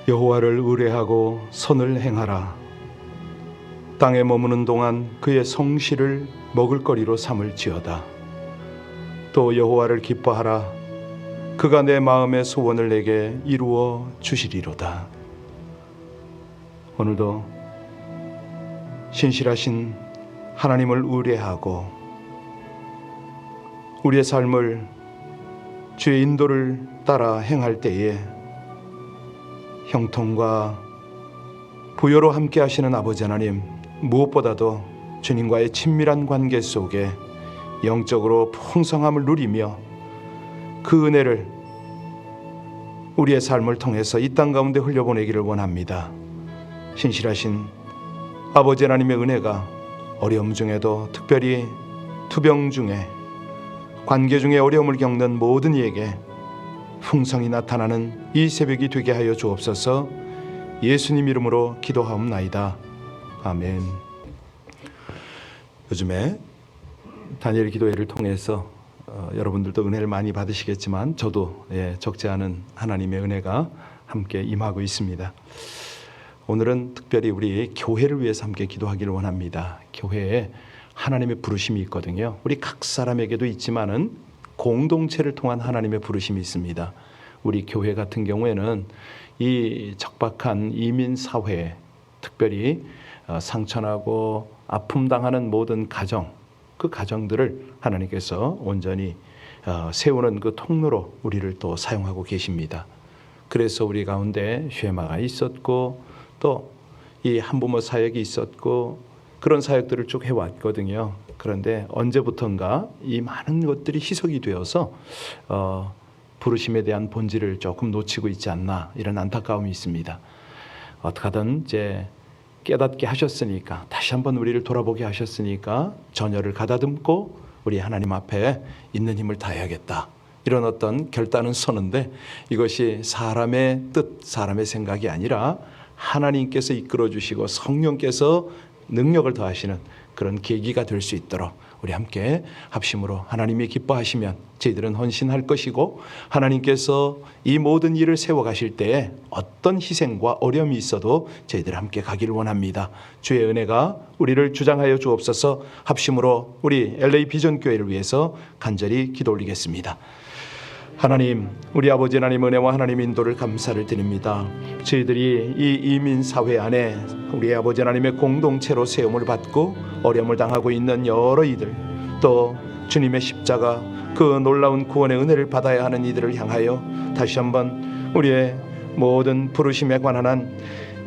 여호와를 의뢰하고 선을 행하라. 땅에 머무는 동안 그의 성실을 먹을거리로 삼을지어다. 또 여호와를 기뻐하라. 그가 내 마음의 소원을 내게 이루어 주시리로다. 오늘도 신실하신 하나님을 의뢰하고 우리의 삶을 주의 인도를 따라 행할 때에 형통과 부요로 함께 하시는 아버지 하나님, 무엇보다도 주님과의 친밀한 관계 속에 영적으로 풍성함을 누리며 그 은혜를 우리의 삶을 통해서 이 땅 가운데 흘려보내기를 원합니다. 신실하신 아버지 하나님의 은혜가 어려움 중에도, 특별히 투병 중에, 관계 중에 어려움을 겪는 모든 이에게 풍성히 나타나는 이 새벽이 되게 하여 주옵소서. 예수님 이름으로 기도하옵나이다. 아멘. 요즘에 다니엘 기도회를 통해서 여러분들도 은혜를 많이 받으시겠지만 저도 적지 않은 하나님의 은혜가 함께 임하고 있습니다. 오늘은 특별히 우리 교회를 위해서 함께 기도하기를 원합니다. 교회에 하나님의 부르심이 있거든요. 우리 각 사람에게도 있지만은 공동체를 통한 하나님의 부르심이 있습니다. 우리 교회 같은 경우에는 이 적박한 이민 사회에, 특별히 상처나고 아픔 당하는 모든 가정, 그 가정들을 하나님께서 온전히 세우는 그 통로로 우리를 또 사용하고 계십니다. 그래서 우리 가운데 쉐마가 있었고 또 이 한부모 사역이 있었고 그런 사역들을 쭉 해왔거든요. 그런데 언제부턴가 이 많은 것들이 희석이 되어서 부르심에 대한 본질을 조금 놓치고 있지 않나, 이런 안타까움이 있습니다. 어떻게 하든 이제 깨닫게 하셨으니까, 다시 한번 우리를 돌아보게 하셨으니까 전열을 가다듬고 우리 하나님 앞에 있는 힘을 다해야겠다, 이런 어떤 결단은 서는데, 이것이 사람의 뜻, 사람의 생각이 아니라 하나님께서 이끌어 주시고 성령께서 능력을 더하시는 그런 계기가 될 수 있도록 우리 함께 합심으로, 하나님이 기뻐하시면 저희들은 헌신할 것이고, 하나님께서 이 모든 일을 세워가실 때에 어떤 희생과 어려움이 있어도 저희들 함께 가기를 원합니다. 주의 은혜가 우리를 주장하여 주옵소서. 합심으로 우리 LA 비전교회를 위해서 간절히 기도 올리겠습니다. 하나님, 우리 아버지 하나님 은혜와 하나님 인도를 감사를 드립니다. 저희들이 이 이민사회 안에 우리 아버지 하나님의 공동체로 세움을 받고 어려움을 당하고 있는 여러 이들, 또 주님의 십자가 그 놀라운 구원의 은혜를 받아야 하는 이들을 향하여 다시 한번 우리의 모든 부르심에 관한 한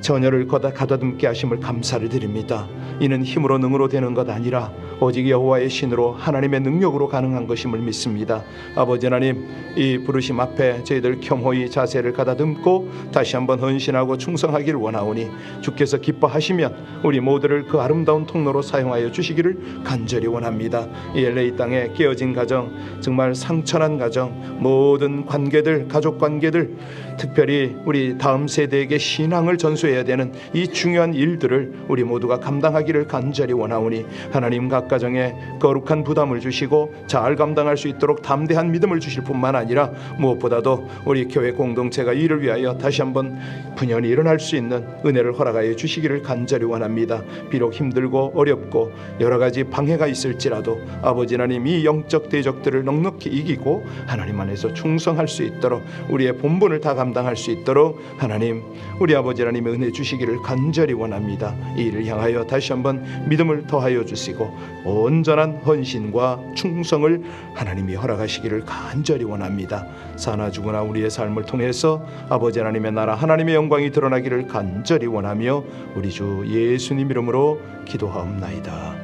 전열을 가다듬게 하심을 감사를 드립니다. 이는 힘으로 능으로 되는 것 아니라 오직 여호와의 신으로 하나님의 능력으로 가능한 것임을 믿습니다. 아버지 하나님, 이 부르심 앞에 저희들 겸허히 자세를 가다듬고 다시 한번 헌신하고 충성하기를 원하오니 주께서 기뻐하시면 우리 모두를 그 아름다운 통로로 사용하여 주시기를 간절히 원합니다. 이 LA 땅에 깨어진 가정, 정말 상처난 가정, 모든 관계들, 가족 관계들, 특별히 우리 다음 세대에게 신앙을 전수해야 되는 이 중요한 일들을 우리 모두가 감당하기를 간절히 원하오니 하나님 각 가정에 거룩한 부담을 주시고 잘 감당할 수 있도록 담대한 믿음을 주실 뿐만 아니라 무엇보다도 우리 교회 공동체가 이를 위하여 다시 한번 분연히 일어날 수 있는 은혜를 허락하여 주시기를 간절히 원합니다. 비록 힘들고 어렵고 여러 가지 방해가 있을지라도 아버지 하나님, 이 영적 대적들을 넉넉히 이기고 하나님 안에서 충성할 수 있도록, 우리의 본분을 다 감당할 수 있도록 하나님, 우리 아버지 하나님의 은혜 주시기를 간절히 원합니다. 이 일을 향하여 다시 한번 믿음을 더하여 주시고 온전한 헌신과 충성을 하나님이 허락하시기를 간절히 원합니다. 사나 죽으나 우리의 삶을 통해서 아버지 하나님의 나라, 하나님의 영광이 드러나기를 간절히 원하며 우리 주 예수님 이름으로 기도하옵나이다.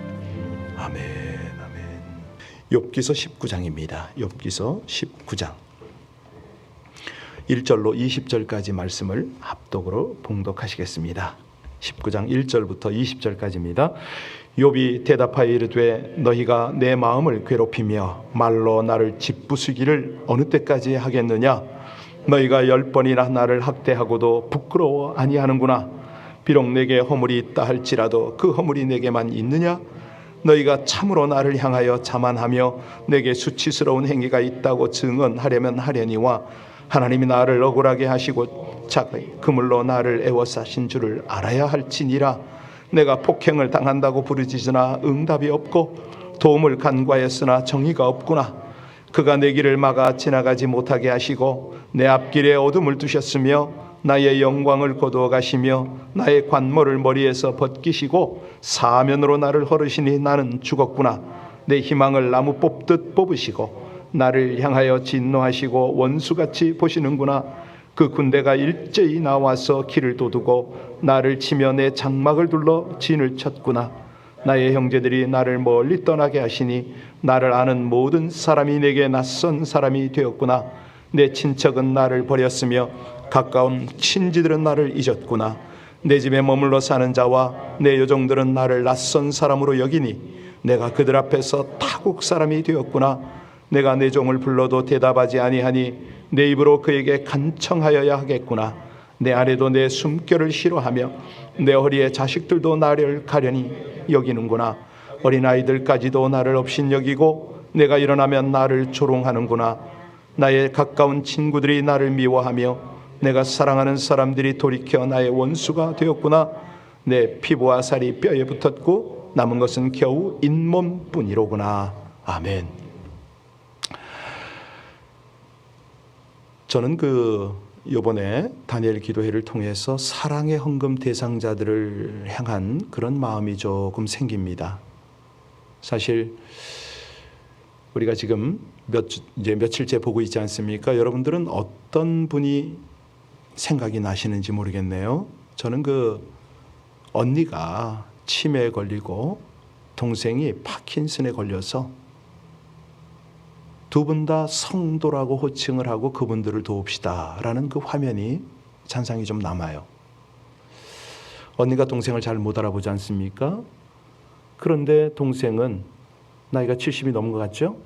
아멘. 아멘. 욥기서 19장입니다. 욥기서 19장 1절로 20절까지 말씀을 합독으로 봉독하시겠습니다. 19장 1절부터 20절까지입니다. 욥이 대답하여 이르되 너희가 내 마음을 괴롭히며 말로 나를 짓부수기를 어느 때까지 하겠느냐? 너희가 10번이나 나를 학대하고도 부끄러워 아니하는구나. 비록 내게 허물이 있다 할지라도 그 허물이 내게만 있느냐? 너희가 참으로 나를 향하여 자만하며 내게 수치스러운 행위가 있다고 증언하려면 하려니와 하나님이 나를 억울하게 하시고 자기 그물로 나를 애워싸신 줄을 알아야 할지니라. 내가 폭행을 당한다고 부르짖으나 응답이 없고 도움을 간구하였으나 정의가 없구나. 그가 내 길을 막아 지나가지 못하게 하시고 내 앞길에 어둠을 두셨으며 나의 영광을 거두어 가시며 나의 관모를 머리에서 벗기시고 사면으로 나를 헐으시니 나는 죽었구나. 내 희망을 나무 뽑듯 뽑으시고 나를 향하여 진노하시고 원수같이 보시는구나. 그 군대가 일제히 나와서 길을 도두고 나를 치며 내 장막을 둘러 진을 쳤구나. 나의 형제들이 나를 멀리 떠나게 하시니 나를 아는 모든 사람이 내게 낯선 사람이 되었구나. 내 친척은 나를 버렸으며 가까운 친지들은 나를 잊었구나. 내 집에 머물러 사는 자와 내 여종들은 나를 낯선 사람으로 여기니 내가 그들 앞에서 타국 사람이 되었구나. 내가 내 종을 불러도 대답하지 아니하니 내 입으로 그에게 간청하여야 하겠구나. 내 아내도 내 숨결을 싫어하며 내 허리에 자식들도 나를 가려니 여기는구나. 어린아이들까지도 나를 업신여기고 내가 일어나면 나를 조롱하는구나. 나의 가까운 친구들이 나를 미워하며 내가 사랑하는 사람들이 돌이켜 나의 원수가 되었구나. 내 피부와 살이 뼈에 붙었고 남은 것은 겨우 잇몸뿐이로구나. 아멘. 저는 이번에 다니엘 기도회를 통해서 사랑의 헌금 대상자들을 향한 그런 마음이 조금 생깁니다. 사실 우리가 지금 며칠째 보고 있지 않습니까? 여러분들은 어떤 분이 생각이 나시는지 모르겠네요. 저는 언니가 치매에 걸리고 동생이 파킨슨에 걸려서 두 분 다 성도라고 호칭을 하고 그분들을 도웁시다라는 그 화면이 잔상이 좀 남아요. 언니가 동생을 잘 못 알아보지 않습니까? 그런데 동생은 나이가 70이 넘은 것 같죠?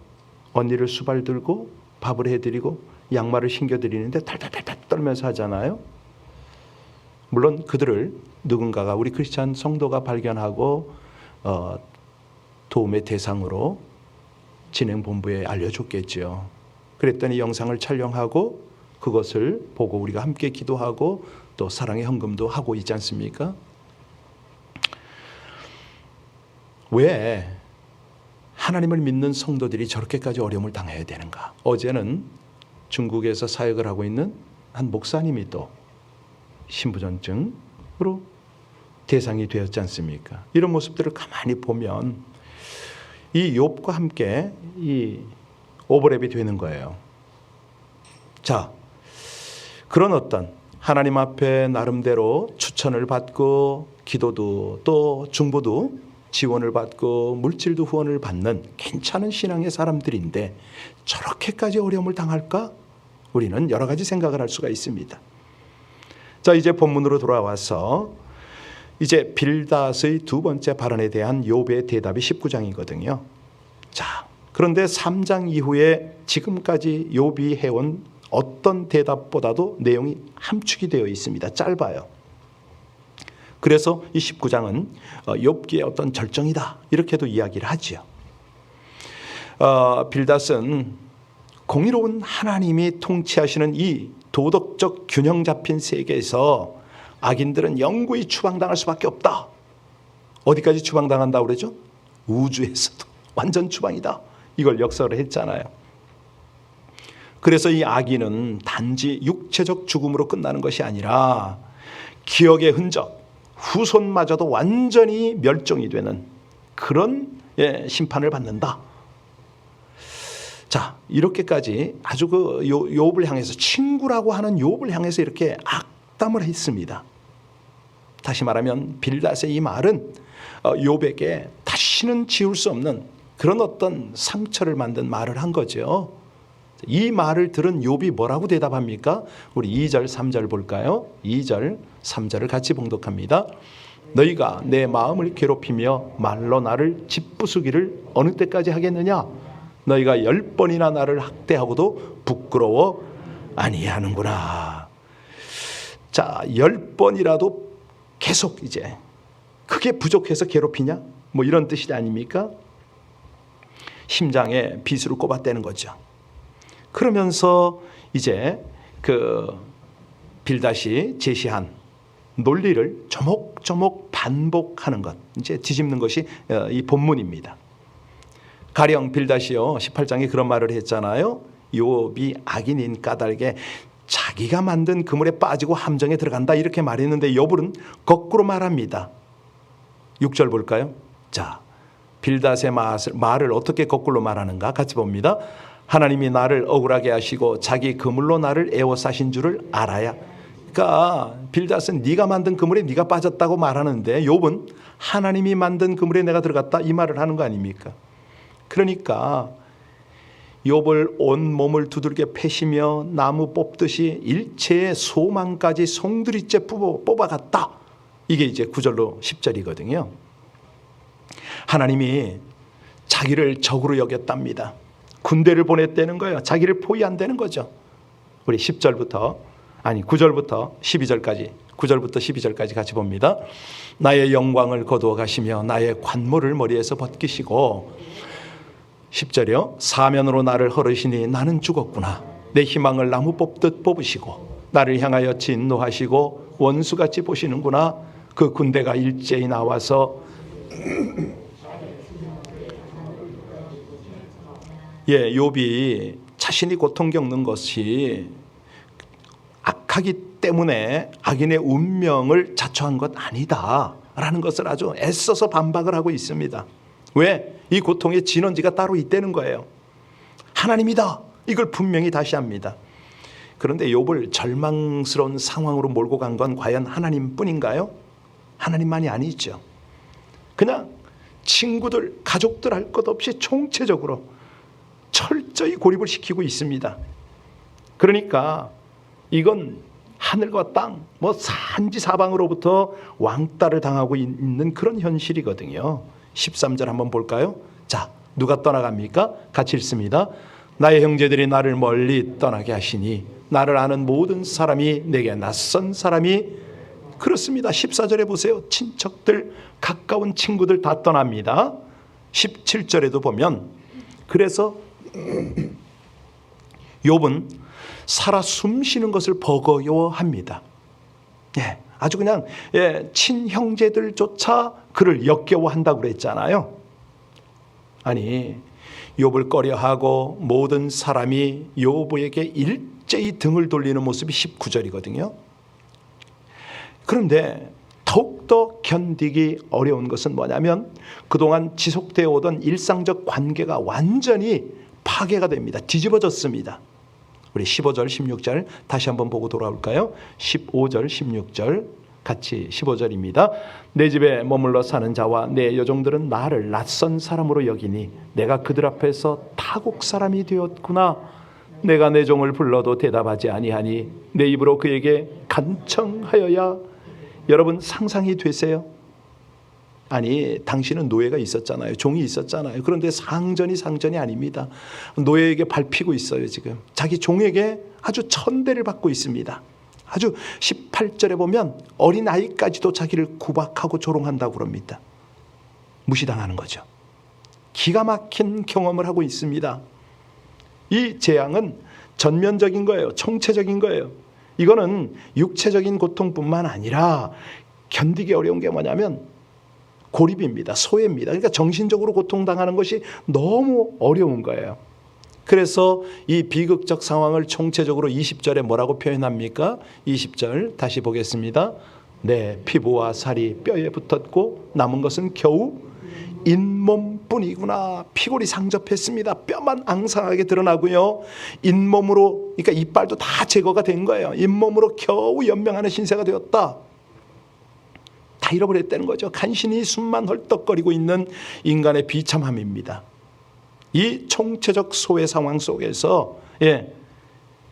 언니를 수발 들고 밥을 해드리고 양말을 신겨드리는데 탈탈탈탈 떨면서 하잖아요. 물론 그들을 누군가가 우리 크리스찬 성도가 발견하고 도움의 대상으로 진행본부에 알려줬겠죠. 그랬더니 영상을 촬영하고 그것을 보고 우리가 함께 기도하고 또 사랑의 헌금도 하고 있지 않습니까? 왜 하나님을 믿는 성도들이 저렇게까지 어려움을 당해야 되는가? 어제는 중국에서 사역을 하고 있는 한 목사님이 또 신부전증으로 대상이 되었지 않습니까? 이런 모습들을 가만히 보면 이 욥과 함께 이 오버랩이 되는 거예요. 자, 그런 어떤 하나님 앞에 나름대로 추천을 받고 기도도 또 중보도 지원을 받고 물질도 후원을 받는 괜찮은 신앙의 사람들인데 저렇게까지 어려움을 당할까? 우리는 여러 가지 생각을 할 수가 있습니다. 자, 이제 본문으로 돌아와서 이제 빌닷의 두 번째 발언에 대한 욥의 대답이 19장이거든요. 자, 그런데 3장 이후에 지금까지 욥이 해온 어떤 대답보다도 내용이 함축이 되어 있습니다. 짧아요. 그래서 이 19장은 욥기의 어떤 절정이다 이렇게도 이야기를 하지요. 빌닷은 공의로운 하나님이 통치하시는 이 도덕적 균형 잡힌 세계에서 악인들은 영구히 추방당할 수밖에 없다. 어디까지 추방당한다고 그러죠? 우주에서도 완전 추방이다. 이걸 역설을 했잖아요. 그래서 이 악인은 단지 육체적 죽음으로 끝나는 것이 아니라 기억의 흔적, 후손마저도 완전히 멸종이 되는 그런 심판을 받는다. 자, 이렇게까지 아주 욥을 향해서 친구라고 하는 욥을 향해서 이렇게 악담을 했습니다. 다시 말하면 빌닷의 이 말은 욥에게 다시는 지울 수 없는 그런 어떤 상처를 만든 말을 한 거죠. 이 말을 들은 욥이 뭐라고 대답합니까? 우리 2절 3절 볼까요? 2절 3절을 같이 봉독합니다. 너희가 내 마음을 괴롭히며 말로 나를 짓부수기를 어느 때까지 하겠느냐? 너희가 10번이나 나를 학대하고도 부끄러워 아니하는구나. 자, 10번이라도 계속 이제 그게 부족해서 괴롭히냐? 뭐 이런 뜻이 아닙니까? 심장에 빗으로 꼽아대는 거죠. 그러면서 이제 그 빌닷이 제시한 논리를 조목조목 반복하는 것, 이제 뒤집는 것이 이 본문입니다. 가령 빌닷이요 18장에 그런 말을 했잖아요. 욥이 악인인 까닭에 자기가 만든 그물에 빠지고 함정에 들어간다 이렇게 말했는데 욥은 거꾸로 말합니다. 6절 볼까요? 자, 빌닷의 말을 어떻게 거꾸로 말하는가 같이 봅니다. 하나님이 나를 억울하게 하시고 자기 그물로 나를 에워싸신 줄을 알아야. 그러니까 빌닷은 네가 만든 그물에 네가 빠졌다고 말하는데 욥은 하나님이 만든 그물에 내가 들어갔다 이 말을 하는 거 아닙니까? 그러니까 욥을 온 몸을 두들겨 패시며 나무 뽑듯이 일체의 소망까지 송두리째 뽑아갔다. 이게 이제 9절로 10절이거든요. 하나님이 자기를 적으로 여겼답니다. 군대를 보냈다는 거예요. 자기를 포위한다는 거죠. 우리 9절부터 12절까지 9절부터 12절까지 같이 봅니다. 나의 영광을 거두어 가시며 나의 관모를 머리에서 벗기시고 10절이요. 사면으로 나를 헐으시니 나는 죽었구나. 내 희망을 나무 뽑듯 뽑으시고 나를 향하여 진노하시고 원수같이 보시는구나. 그 군대가 일제히 나와서 욥이 자신이 고통 겪는 것이 악하기 때문에 악인의 운명을 자초한 것 아니다라는 것을 아주 애써서 반박을 하고 있습니다. 왜? 이 고통의 진원지가 따로 있다는 거예요. 하나님이다. 이걸 분명히 다시 합니다. 그런데 욥을 절망스러운 상황으로 몰고 간 건 과연 하나님뿐인가요? 하나님만이 아니죠. 그냥 친구들, 가족들 할 것 없이 총체적으로 철저히 고립을 시키고 있습니다. 그러니까 이건 하늘과 땅, 산지 사방으로부터 왕따를 당하고 있는 그런 현실이거든요. 13절 한번 볼까요? 자, 누가 떠나갑니까? 같이 읽습니다. 나의 형제들이 나를 멀리 떠나게 하시니 나를 아는 모든 사람이 내게 낯선 사람이 그렇습니다. 14절에 보세요. 친척들, 가까운 친구들 다 떠납니다. 17절에도 보면 그래서 욥은 살아 숨쉬는 것을 버거워합니다. 아주 그냥 친형제들조차 그를 역겨워한다고 그랬잖아요. 아니 욥을 꺼려하고 모든 사람이 욥에게 일제히 등을 돌리는 모습이 19절이거든요. 그런데 더욱더 견디기 어려운 것은 뭐냐면 그동안 지속되어 오던 일상적 관계가 완전히 파괴가 됩니다. 뒤집어졌습니다. 우리 15절 16절 다시 한번 보고 돌아올까요? 15절 16절 같이 15절입니다. 내 집에 머물러 사는 자와 내 여종들은 나를 낯선 사람으로 여기니 내가 그들 앞에서 타국 사람이 되었구나. 내가 내 종을 불러도 대답하지 아니하니 내 입으로 그에게 간청하여야. 여러분 상상이 되세요? 아니 당신은 노예가 있었잖아요. 종이 있었잖아요. 그런데 상전이 아닙니다. 노예에게 밟히고 있어요. 지금 자기 종에게 아주 천대를 받고 있습니다. 아주 18절에 보면 어린아이까지도 자기를 구박하고 조롱한다고 그럽니다. 무시당하는 거죠. 기가 막힌 경험을 하고 있습니다. 이 재앙은 전면적인 거예요. 총체적인 거예요. 이거는 육체적인 고통뿐만 아니라 견디기 어려운 게 뭐냐면 고립입니다. 소외입니다. 그러니까 정신적으로 고통당하는 것이 너무 어려운 거예요. 그래서 이 비극적 상황을 총체적으로 20절에 뭐라고 표현합니까? 20절 다시 보겠습니다. 내 피부와 살이 뼈에 붙었고 남은 것은 겨우 잇몸뿐이구나. 피골이 상접했습니다. 뼈만 앙상하게 드러나고요. 잇몸으로, 그러니까 이빨도 다 제거가 된 거예요. 잇몸으로 겨우 연명하는 신세가 되었다. 다 잃어버렸다는 거죠. 간신히 숨만 헐떡거리고 있는 인간의 비참함입니다. 이 총체적 소외 상황 속에서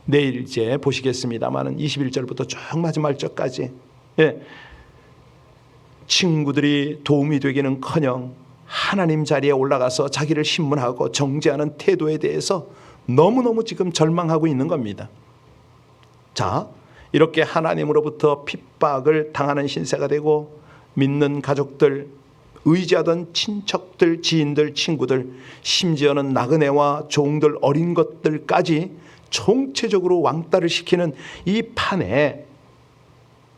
내일 이제 보시겠습니다마는 21절부터 쭉 마지막 절까지 친구들이 도움이 되기는커녕 하나님 자리에 올라가서 자기를 신문하고 정죄하는 태도에 대해서 너무너무 지금 절망하고 있는 겁니다. 자, 이렇게 하나님으로부터 핍박을 당하는 신세가 되고 믿는 가족들, 의지하던 친척들, 지인들, 친구들, 심지어는 나그네와 종들, 어린 것들까지 총체적으로 왕따를 시키는 이 판에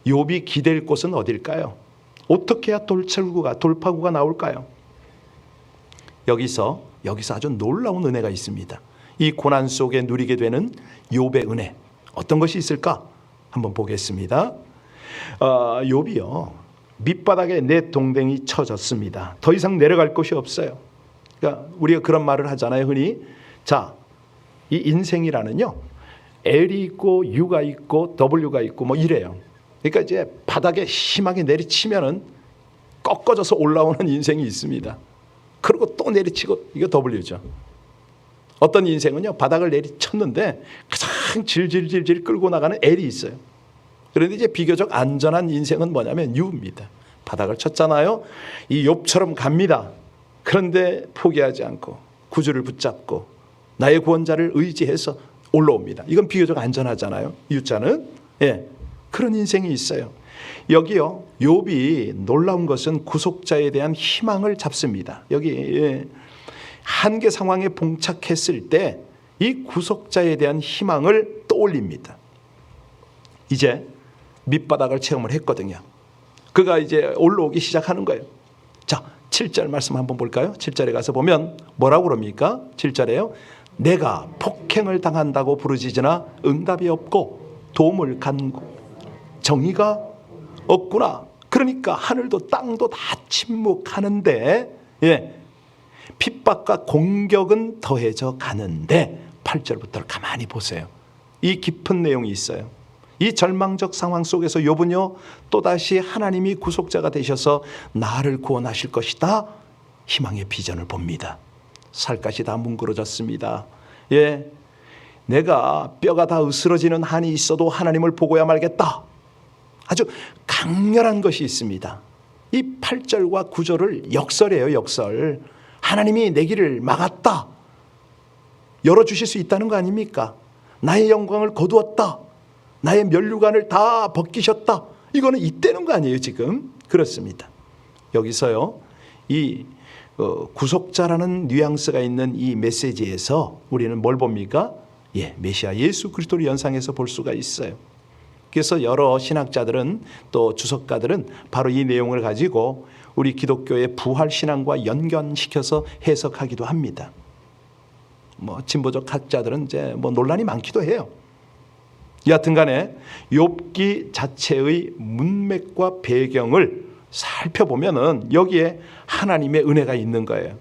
욥이 기댈 곳은 어딜까요? 어떻게 해야 돌파구가 나올까요? 여기서 아주 놀라운 은혜가 있습니다. 이 고난 속에 누리게 되는 욥의 은혜, 어떤 것이 있을까? 한번 보겠습니다. 욥이요, 밑바닥에 내 동댕이 쳐졌습니다. 더 이상 내려갈 곳이 없어요. 그러니까 우리가 그런 말을 하잖아요, 흔히. 자, 이 인생이라는요, L이 있고 U가 있고 W가 있고 뭐 이래요. 그러니까 이제 바닥에 심하게 내리치면은 꺾어져서 올라오는 인생이 있습니다. 그리고 또 내리치고, 이게 W죠. 어떤 인생은요, 바닥을 내리쳤는데 가장 질질질질 끌고 나가는 L이 있어요. 그런데 이제 비교적 안전한 인생은 뭐냐면 U입니다. 바닥을 쳤잖아요. 이 욥처럼 갑니다. 그런데 포기하지 않고 구주를 붙잡고 나의 구원자를 의지해서 올라옵니다. 이건 비교적 안전하잖아요, U자는. 예, 그런 인생이 있어요. 여기요, 욥이 놀라운 것은 구속자에 대한 희망을 잡습니다. 여기 한계 상황에 봉착했을 때 이 구속자에 대한 희망을 떠올립니다. 이제 밑바닥을 체험을 했거든요. 그가 이제 올라오기 시작하는 거예요. 자, 7절 말씀 한번 볼까요? 7절에 가서 보면 뭐라고 그럽니까? 7절에요. 내가 폭행을 당한다고 부르짖으나 응답이 없고 도움을 간구 정의가 없구나. 그러니까 하늘도 땅도 다 침묵하는데, 예, 핍박과 공격은 더해져 가는데, 8절부터를 가만히 보세요. 이 깊은 내용이 있어요. 이 절망적 상황 속에서 욥은요, 또다시 하나님이 구속자가 되셔서 나를 구원하실 것이다, 희망의 비전을 봅니다. 살갗이 다 뭉그러졌습니다. 예, 내가 뼈가 다 으스러지는 한이 있어도 하나님을 보고야 말겠다. 아주 강렬한 것이 있습니다. 이 8절과 9절을 역설이에요, 역설. 하나님이 내 길을 막았다, 열어주실 수 있다는 거 아닙니까? 나의 영광을 거두었다, 나의 면류관을 다 벗기셨다. 이거는 있다는 거 아니에요, 지금? 그렇습니다. 여기서요, 이 구속자라는 뉘앙스가 있는 이 메시지에서 우리는 뭘 봅니까? 예, 메시아 예수 그리스도를 연상해서 볼 수가 있어요. 그래서 여러 신학자들은, 또 주석가들은 바로 이 내용을 가지고 우리 기독교의 부활 신앙과 연관시켜서 해석하기도 합니다. 뭐 진보적 학자들은 이제 뭐 논란이 많기도 해요. 여하튼간에 욥기 자체의 문맥과 배경을 살펴보면은 여기에 하나님의 은혜가 있는 거예요.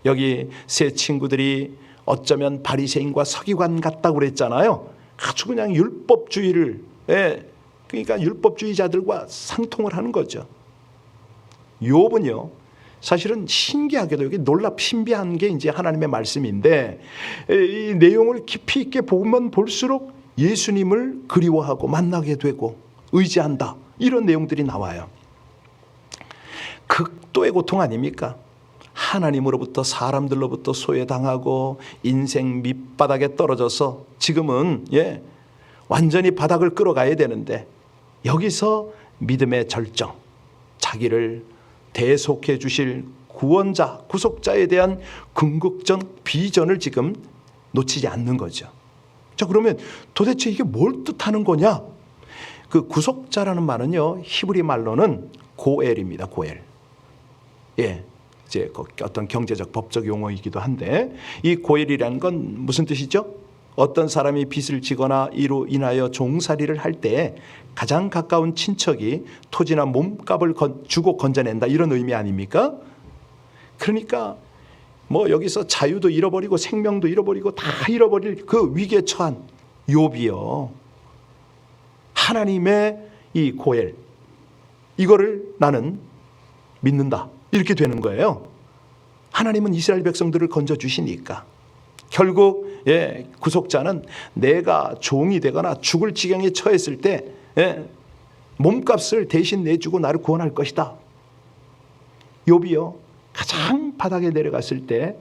여기 세 친구들이 어쩌면 바리새인과 서기관 같다고 그랬잖아요. 아주 그냥 율법주의를, 그러니까 율법주의자들과 상통을 하는 거죠. 욥은요, 사실은 신기하게도 여기 신비한 게 이제 하나님의 말씀인데, 이 내용을 깊이 있게 보면 볼수록 예수님을 그리워하고 만나게 되고 의지한다, 이런 내용들이 나와요. 극도의 고통 아닙니까? 하나님으로부터, 사람들로부터 소외당하고 인생 밑바닥에 떨어져서 지금은 완전히 바닥을 끌어가야 되는데, 여기서 믿음의 절정, 자기를 대속해 주실 구원자, 구속자에 대한 궁극적 비전을 지금 놓치지 않는 거죠. 자, 그러면 도대체 이게 뭘 뜻하는 거냐? 그 구속자라는 말은요, 히브리 말로는 고엘입니다. 고엘. 예, 이제 어떤 경제적 법적 용어이기도 한데, 이 고엘이라는 건 무슨 뜻이죠? 어떤 사람이 빚을 지거나 이로 인하여 종살이를 할 때 가장 가까운 친척이 토지나 몸값을 주고 건져낸다, 이런 의미 아닙니까? 그러니까 뭐 여기서 자유도 잃어버리고 생명도 잃어버리고 다 잃어버릴 그 위기에 처한 욥이요, 하나님의 이 고엘, 이거를 나는 믿는다, 이렇게 되는 거예요. 하나님은 이스라엘 백성들을 건져주시니까. 결국 구속자는 내가 종이 되거나 죽을 지경에 처했을 때 몸값을 대신 내주고 나를 구원할 것이다. 욥이요, 가장 바닥에 내려갔을 때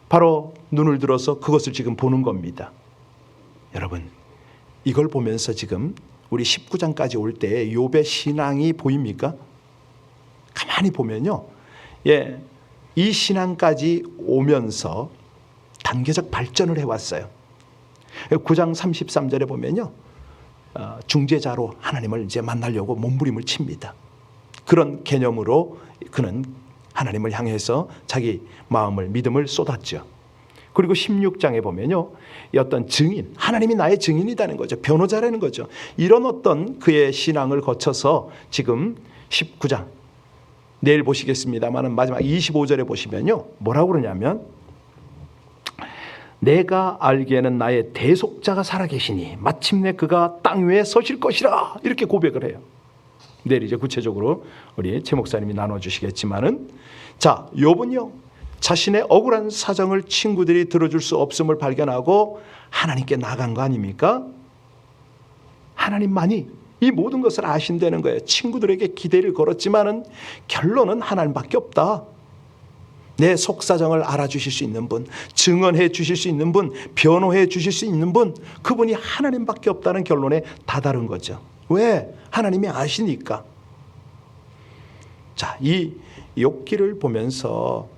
바로 눈을 들어서 그것을 지금 보는 겁니다. 여러분, 이걸 보면서 지금 우리 19장까지 올 때 욥의 신앙이 보입니까? 가만히 보면요, 이 신앙까지 오면서 단계적 발전을 해왔어요. 9장 33절에 보면요, 중재자로 하나님을 이제 만나려고 몸부림을 칩니다. 그런 개념으로 그는 하나님을 향해서 자기 마음을, 믿음을 쏟았죠. 그리고 16장에 보면요, 이 어떤 증인, 하나님이 나의 증인이라는 거죠. 변호자라는 거죠. 이런 어떤 그의 신앙을 거쳐서 지금 19장, 내일 보시겠습니다만 마지막 25절에 보시면요, 뭐라고 그러냐면, 내가 알기에는 나의 대속자가 살아계시니 마침내 그가 땅 위에 서실 것이라, 이렇게 고백을 해요. 내일 이제 구체적으로 우리 최 목사님이 나눠주시겠지만은, 자, 욥은요, 자신의 억울한 사정을 친구들이 들어줄 수 없음을 발견하고 하나님께 나간 거 아닙니까? 하나님만이 이 모든 것을 아신다는 거예요. 친구들에게 기대를 걸었지만은 결론은 하나님밖에 없다. 내 속사정을 알아주실 수 있는 분, 증언해 주실 수 있는 분, 변호해 주실 수 있는 분, 그분이 하나님밖에 없다는 결론에 다다른 거죠. 왜? 하나님이 아시니까. 자, 이 욥기를 보면서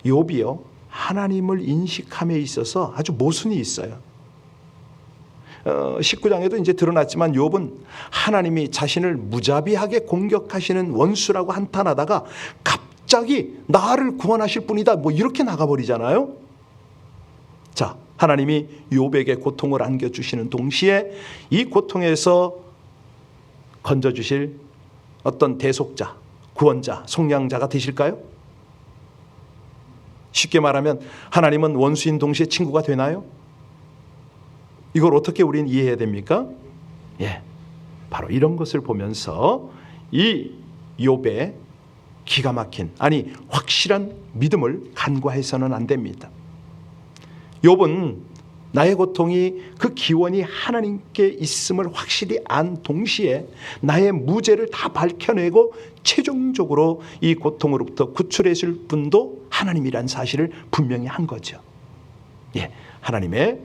욥이요, 하나님을 인식함에 있어서 아주 모순이 있어요. 19장에도 이제 드러났지만 욥은 하나님이 자신을 무자비하게 공격하시는 원수라고 한탄하다가 갑자기 나를 구원하실 분이다, 뭐 이렇게 나가버리잖아요. 자, 하나님이 욥에게 고통을 안겨주시는 동시에 이 고통에서 건져주실 어떤 대속자, 구원자, 속량자가 되실까요? 쉽게 말하면 하나님은 원수인 동시에 친구가 되나요? 이걸 어떻게 우리는 이해해야 됩니까? 예, 바로 이런 것을 보면서 이 욥의 기가 막힌, 아니 확실한 믿음을 간과해서는 안 됩니다. 욥은 나의 고통이 그 기원이 하나님께 있음을 확실히 안 동시에 나의 무죄를 다 밝혀내고 최종적으로 이 고통으로부터 구출해 줄 분도 하나님이란 사실을 분명히 한 거죠. 예, 하나님의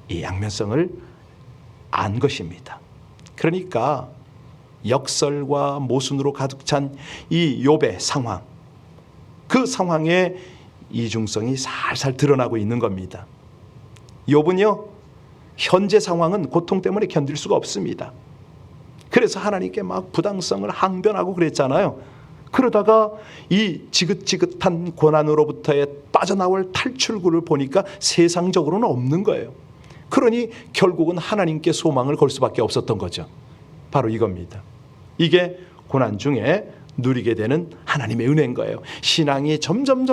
이 양면성을 안 것입니다. 그러니까 역설과 모순으로 가득 찬 이 욥의 상황, 그 상황의 이중성이 살살 드러나고 있는 겁니다. 욥은요, 현재 상황은 고통 때문에 견딜 수가 없습니다. 그래서 하나님께 막 부당성을 항변하고 그랬잖아요. 그러다가 이 지긋지긋한 고난으로부터의 빠져나올 탈출구를 보니까 세상적으로는 없는 거예요. 그러니 결국은 하나님께 소망을 걸 수밖에 없었던 거죠. 바로 이겁니다. 이게 고난 중에 누리게 되는 하나님의 은혜인 거예요. 신앙이 점점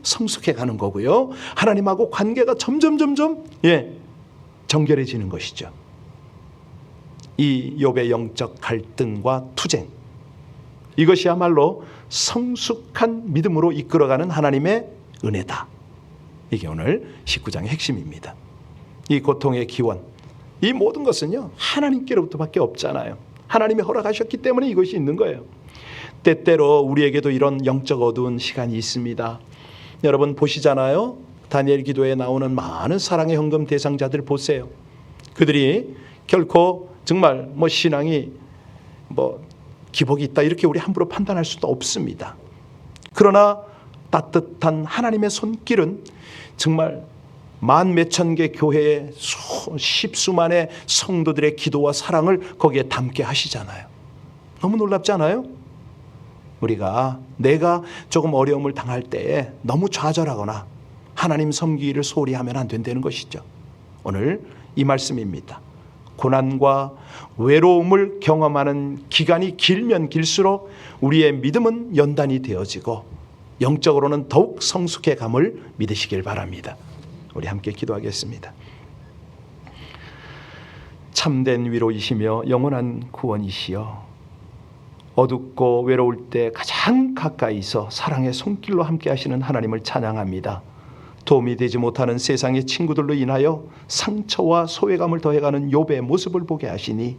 성숙해 가는 거고요. 하나님하고 관계가 점점 정결해지는 것이죠. 이 욥의 영적 갈등과 투쟁, 이것이야말로 성숙한 믿음으로 이끌어가는 하나님의 은혜다. 이게 오늘 19장의 핵심입니다. 이 고통의 기원, 이 모든 것은요, 하나님께로부터밖에 없잖아요. 하나님이 허락하셨기 때문에 이것이 있는 거예요. 때때로 우리에게도 이런 영적 어두운 시간이 있습니다. 여러분 보시잖아요. 다니엘 기도에 나오는 많은 사랑의 헌금 대상자들 보세요. 그들이 결코 정말 신앙이 기복이 있다 이렇게 우리 함부로 판단할 수도 없습니다. 그러나 따뜻한 하나님의 손길은 정말 만 몇천 개 교회의 십수만의 성도들의 기도와 사랑을 거기에 담게 하시잖아요. 너무 놀랍지 않아요? 우리가 내가 조금 어려움을 당할 때에 너무 좌절하거나 하나님 섬기기를 소홀히 하면 안 된다는 것이죠. 오늘 이 말씀입니다. 고난과 외로움을 경험하는 기간이 길면 길수록 우리의 믿음은 연단이 되어지고 영적으로는 더욱 성숙해 감을 믿으시길 바랍니다. 우리 함께 기도하겠습니다. 참된 위로이시며 영원한 구원이시여, 어둡고 외로울 때 가장 가까이서 사랑의 손길로 함께 하시는 하나님을 찬양합니다. 도움이 되지 못하는 세상의 친구들로 인하여 상처와 소외감을 더해가는 욥의 모습을 보게 하시니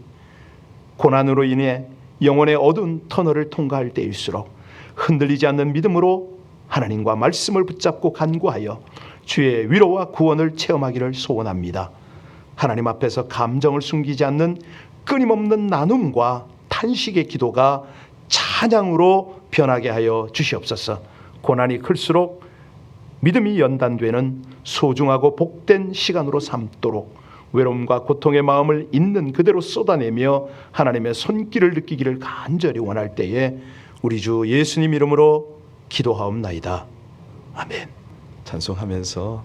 고난으로 인해 영혼의 어두운 터널을 통과할 때일수록 흔들리지 않는 믿음으로 하나님과 말씀을 붙잡고 간구하여 주의 위로와 구원을 체험하기를 소원합니다. 하나님 앞에서 감정을 숨기지 않는 끊임없는 나눔과 탄식의 기도가 찬양으로 변하게 하여 주시옵소서. 고난이 클수록 믿음이 연단되는 소중하고 복된 시간으로 삼도록 외로움과 고통의 마음을 있는 그대로 쏟아내며 하나님의 손길을 느끼기를 간절히 원할 때에 우리 주 예수님 이름으로 기도하옵나이다. 아멘. 찬송하면서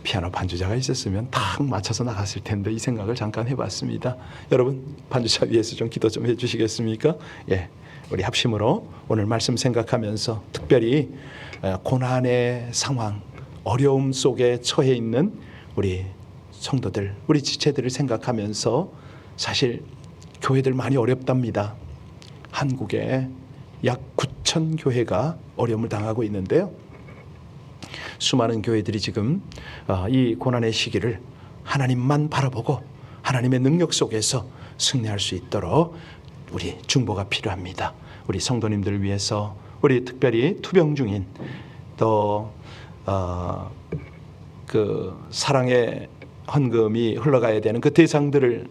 피아노 반주자가 있었으면 탁 맞춰서 나갔을 텐데 이 생각을 잠깐 해봤습니다. 여러분 반주자 위해서 좀 기도 좀 해주시겠습니까? 예, 우리 합심으로 오늘 말씀 생각하면서 특별히 고난의 상황, 어려움 속에 처해 있는 우리 성도들, 우리 지체들을 생각하면서 사실 교회들 많이 어렵답니다. 한국에 약 9천 교회가 어려움을 당하고 있는데요. 수많은 교회들이 지금 이 고난의 시기를 하나님만 바라보고 하나님의 능력 속에서 승리할 수 있도록 우리 중보가 필요합니다. 우리 성도님들을 위해서 우리 특별히 투병 중인 또 그 사랑의 헌금이 흘러가야 되는 그 대상들을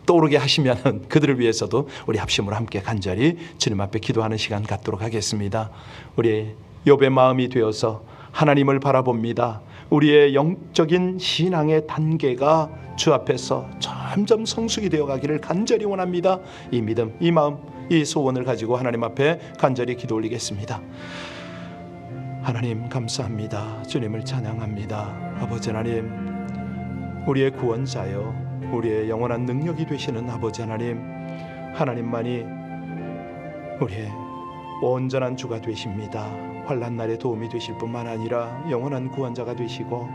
떠오르게 하시면 그들을 위해서도 우리 합심으로 함께 간절히 주님 앞에 기도하는 시간 갖도록 하겠습니다. 우리 욥의 마음이 되어서 하나님을 바라봅니다. 우리의 영적인 신앙의 단계가 주 앞에서 점점 성숙이 되어가기를 간절히 원합니다. 이 믿음, 이 마음, 이 소원을 가지고 하나님 앞에 간절히 기도 올리겠습니다. 하나님 감사합니다. 주님을 찬양합니다. 아버지 하나님, 우리의 구원자여 우리의 영원한 능력이 되시는 아버지 하나님, 하나님만이 우리의 온전한 주가 되십니다. 환난 날에 도움이 되실 뿐만 아니라 영원한 구원자가 되시고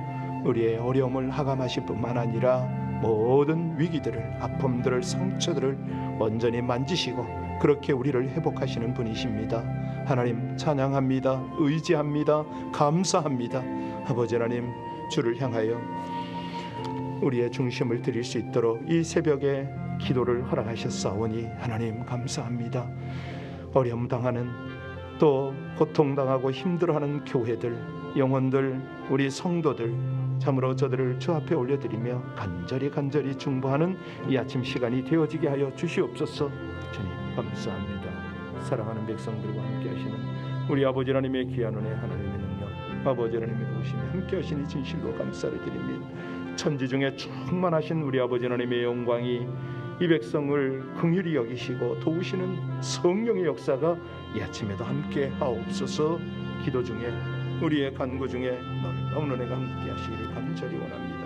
우리의 어려움을 하감하실 뿐만 아니라 모든 위기들을, 아픔들을, 상처들을 온전히 만지시고 그렇게 우리를 회복하시는 분이십니다. 하나님 찬양합니다. 의지합니다. 감사합니다. 아버지 하나님, 주를 향하여 우리의 중심을 드릴 수 있도록 이 새벽에 기도를 허락하셨사오니 하나님 감사합니다. 어려움 당하는, 또 고통당하고 힘들어하는 교회들, 영혼들, 우리 성도들, 참으로 저들을 주 앞에 올려드리며 간절히 중보하는 이 아침 시간이 되어지게 하여 주시옵소서. 주님 감사합니다. 사랑하는 백성들과 함께 하시는 우리 아버지 하나님의 귀한 은혜, 하나님의 능력, 아버지 하나님의 도우심이 함께 하시니 진실로 감사를 드립니다. 천지 중에 충만하신 우리 아버지 하나님의 영광이 이 백성을 긍휼히 여기시고 도우시는 성령의 역사가 이 아침에도 함께 하옵소서. 기도 중에, 우리의 간구 중에 놀라운 은혜가 함께 하시기를 간절히 원합니다.